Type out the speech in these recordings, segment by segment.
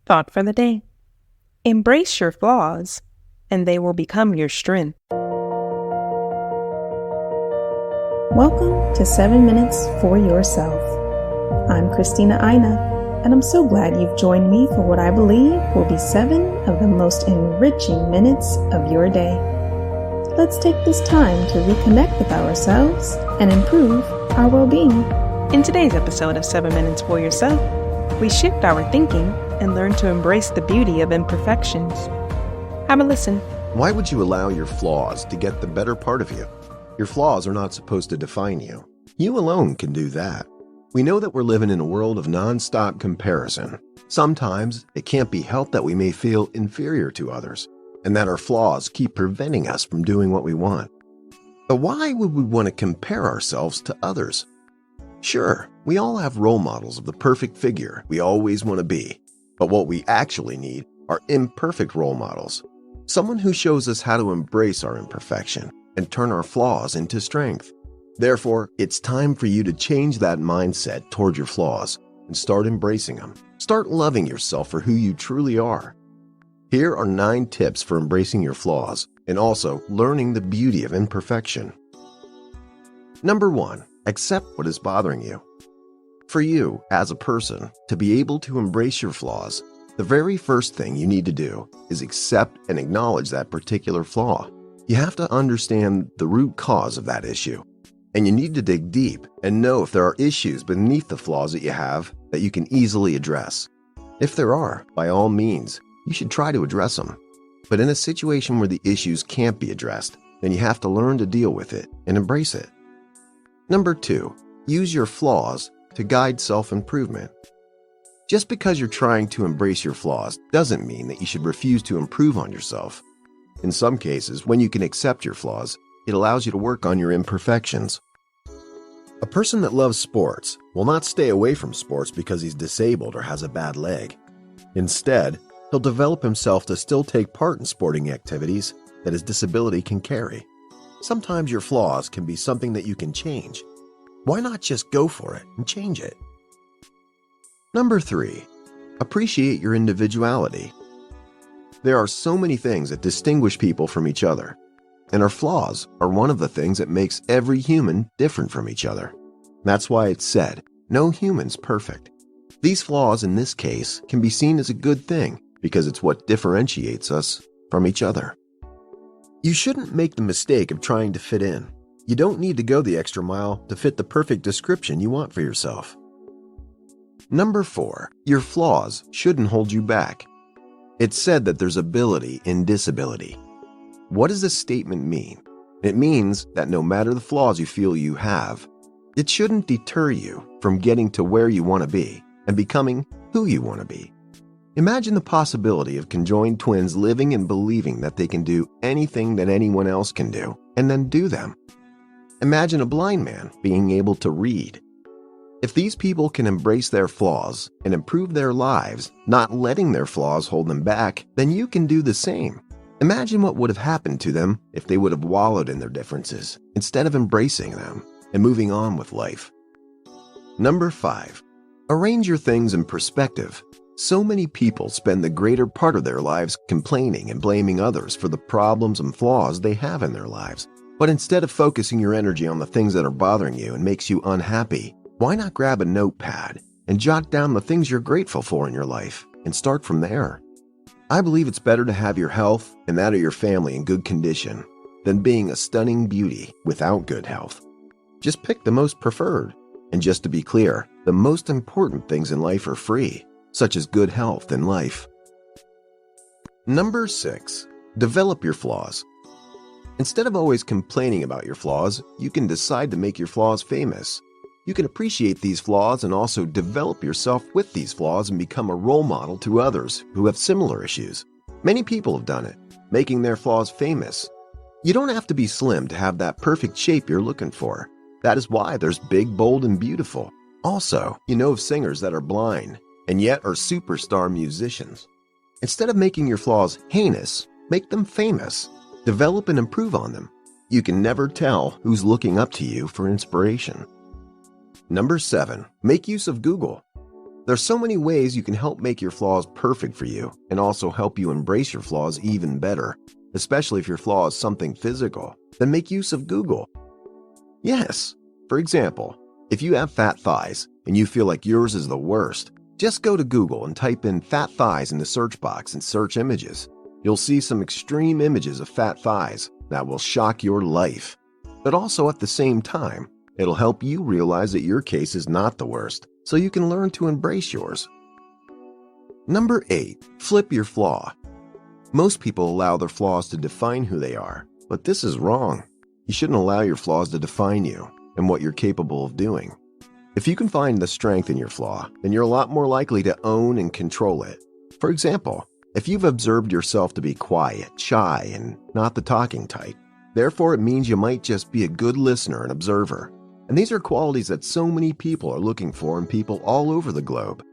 Thought for the day. Embrace your flaws, and they will become your strength. Welcome to 7 Minutes for Yourself. I'm Christina Aina, and I'm so glad you've joined me for what I believe will be 7 of the most enriching minutes of your day. Let's take this time to reconnect with ourselves and improve our well-being. In today's episode of 7 Minutes for Yourself, we shift our thinking and learn to embrace the beauty of imperfections. Have a listen. Why would you allow your flaws to get the better part of you? Your flaws are not supposed to define you. You alone can do that. We know that we're living in a world of non-stop comparison. Sometimes it can't be helped that we may feel inferior to others, and that our flaws keep preventing us from doing what we want. But why would we want to compare ourselves to others? Sure, we all have role models of the perfect figure we always want to be, but what we actually need are imperfect role models. Someone who shows us how to embrace our imperfection and turn our flaws into strength. Therefore, it's time for you to change that mindset toward your flaws and start embracing them. Start loving yourself for who you truly are. Here are 9 tips for embracing your flaws and also learning the beauty of imperfection. Number 1, accept what is bothering you. For you, as a person, to be able to embrace your flaws, the very first thing you need to do is accept and acknowledge that particular flaw. You have to understand the root cause of that issue, and you need to dig deep and know if there are issues beneath the flaws that you have that you can easily address. If there are, by all means, you should try to address them. But in a situation where the issues can't be addressed, then you have to learn to deal with it and embrace it. Number 2, use your flaws to guide self-improvement. Just because you're trying to embrace your flaws doesn't mean that you should refuse to improve on yourself. In some cases, when you can accept your flaws, it allows you to work on your imperfections. A person that loves sports will not stay away from sports because he's disabled or has a bad leg. Instead, he'll develop himself to still take part in sporting activities that his disability can carry. Sometimes your flaws can be something that you can change. Why not just go for it and change it? Number 3, appreciate your individuality. There are so many things that distinguish people from each other, and our flaws are one of the things that makes every human different from each other. That's why it's said, no human's perfect. These flaws in this case can be seen as a good thing because it's what differentiates us from each other. You shouldn't make the mistake of trying to fit in. You don't need to go the extra mile to fit the perfect description you want for yourself. Number 4, your flaws shouldn't hold you back. It's said that there's ability in disability. What does this statement mean? It means that no matter the flaws you feel you have, it shouldn't deter you from getting to where you want to be and becoming who you want to be. Imagine the possibility of conjoined twins living and believing that they can do anything that anyone else can do and then do them. Imagine a blind man being able to read. If these people can embrace their flaws and improve their lives, not letting their flaws hold them back, then you can do the same. Imagine what would have happened to them if they would have wallowed in their differences instead of embracing them and moving on with life. Number 5, arrange your things in perspective. So many people spend the greater part of their lives complaining and blaming others for the problems and flaws they have in their lives. But instead of focusing your energy on the things that are bothering you and makes you unhappy, why not grab a notepad and jot down the things you're grateful for in your life and start from there? I believe it's better to have your health and that of your family in good condition than being a stunning beauty without good health. Just pick the most preferred. And just to be clear, the most important things in life are free, such as good health and life. Number 6, develop your flaws. Instead of always complaining about your flaws, you can decide to make your flaws famous. You can appreciate these flaws and also develop yourself with these flaws and become a role model to others who have similar issues. Many people have done it, making their flaws famous. You don't have to be slim to have that perfect shape you're looking for. That is why there's Big, Bold, and Beautiful. Also, you know of singers that are blind and yet are superstar musicians. Instead of making your flaws heinous, make them famous. Develop and improve on them. You can never tell who's looking up to you for inspiration. Number 7, make use of Google. There's so many ways you can help make your flaws perfect for you and also help you embrace your flaws even better, especially if your flaw is something physical. Then make use of Google. Yes, for example, if you have fat thighs and you feel like yours is the worst, just go to Google and type in fat thighs in the search box and search images. You'll see some extreme images of fat thighs that will shock your life. But also at the same time, it'll help you realize that your case is not the worst, so you can learn to embrace yours. Number 8, flip your flaw. Most people allow their flaws to define who they are, but this is wrong. You shouldn't allow your flaws to define you and what you're capable of doing. If you can find the strength in your flaw, then you're a lot more likely to own and control it. For example, if you've observed yourself to be quiet, shy, and not the talking type, therefore it means you might just be a good listener and observer. And these are qualities that so many people are looking for in people all over the globe.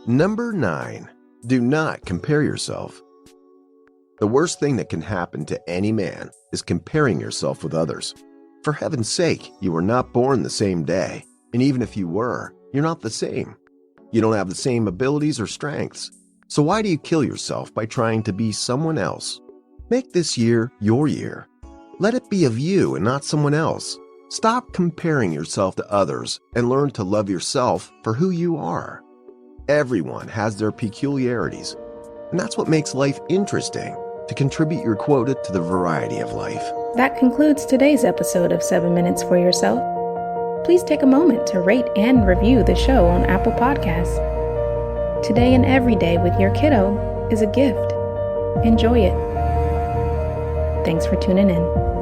Number 9, do not compare yourself. The worst thing that can happen to any man is comparing yourself with others. For heaven's sake, you were not born the same day. And even if you were, you're not the same. You don't have the same abilities or strengths. So why do you kill yourself by trying to be someone else? Make this year your year. Let it be of you and not someone else. Stop comparing yourself to others and learn to love yourself for who you are. Everyone has their peculiarities, and that's what makes life interesting, to contribute your quota to the variety of life. That concludes today's episode of 7 Minutes for Yourself. Please take a moment to rate and review the show on Apple Podcasts. Today and every day with your kiddo is a gift. Enjoy it. Thanks for tuning in.